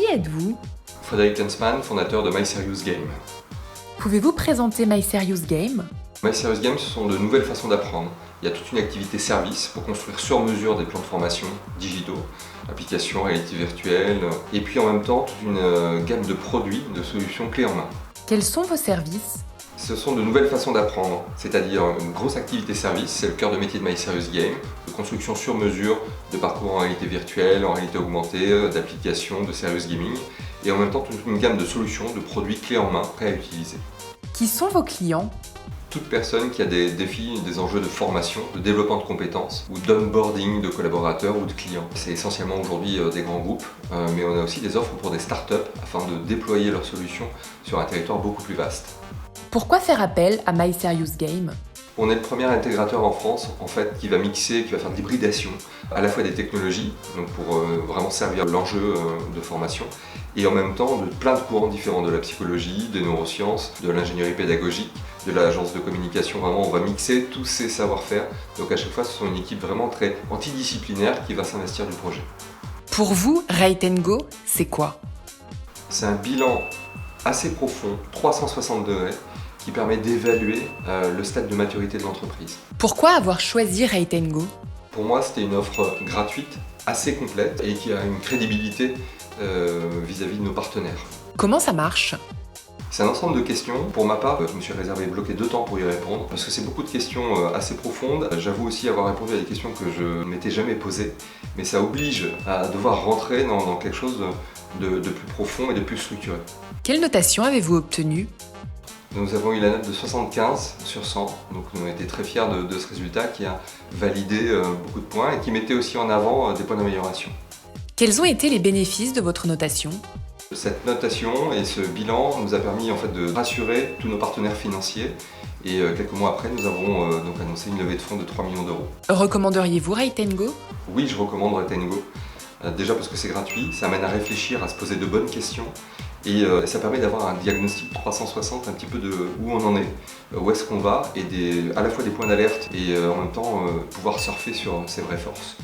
Qui êtes-vous? Frédéric Lensman, fondateur de MySerious.Game. Pouvez-vous présenter MySerious.Game? MySerious.Game, ce sont de nouvelles façons d'apprendre. Il y a toute une activité service pour construire sur mesure des plans de formation digitaux, applications, réalité virtuelle, et puis en même temps toute une gamme de produits, de solutions clés en main. Quels sont vos services? Ce sont de nouvelles façons d'apprendre, c'est-à-dire une grosse activité service, c'est le cœur de métier de MySerious.Game, de construction sur mesure de parcours en réalité virtuelle, en réalité augmentée, d'applications, de serious gaming, et en même temps toute une gamme de solutions, de produits clés en main, prêts à utiliser. Qui sont vos clients? Toute personne qui a des défis, des enjeux de formation, de développement de compétences ou d'onboarding de collaborateurs ou de clients. C'est essentiellement aujourd'hui des grands groupes, mais on a aussi des offres pour des startups afin de déployer leurs solutions sur un territoire beaucoup plus vaste. Pourquoi faire appel à MySerious.Game? On est le premier intégrateur en France qui va mixer, qui va faire de l'hybridation à la fois des technologies, donc pour vraiment servir l'enjeu de formation, et en même temps de plein de courants différents, de la psychologie, des neurosciences, de l'ingénierie pédagogique, de l'agence de communication. Vraiment, on va mixer tous ces savoir-faire. Donc à chaque fois, ce sont une équipe vraiment très antidisciplinaire qui va s'investir du projet. Pour vous, Rate & Go, c'est quoi? C'est un bilan assez profond, 360 degrés, qui permet d'évaluer le stade de maturité de l'entreprise. Pourquoi avoir choisi Rate & Go? Pour moi, c'était une offre gratuite, assez complète et qui a une crédibilité vis-à-vis de nos partenaires. Comment ça marche? C'est un ensemble de questions. Pour ma part, je me suis bloqué 2 temps pour y répondre, parce que c'est beaucoup de questions assez profondes. J'avoue aussi avoir répondu à des questions que je ne m'étais jamais posées, mais ça oblige à devoir rentrer dans quelque chose de plus profond et de plus structuré. Quelle notation avez-vous obtenue? Nous avons eu la note de 75 sur 100, donc nous avons été très fiers de ce résultat qui a validé beaucoup de points et qui mettait aussi en avant des points d'amélioration. Quels ont été les bénéfices de votre notation? Cette notation et ce bilan nous a permis de rassurer tous nos partenaires financiers et quelques mois après nous avons donc annoncé une levée de fonds de 3 millions d'euros. Recommanderiez-vous Rate & Go? Oui, je recommande Rate & Go. Déjà parce que c'est gratuit, ça amène à réfléchir, à se poser de bonnes questions et ça permet d'avoir un diagnostic 360 un petit peu de où on en est, où est-ce qu'on va et à la fois des points d'alerte et en même temps pouvoir surfer sur ses vraies forces.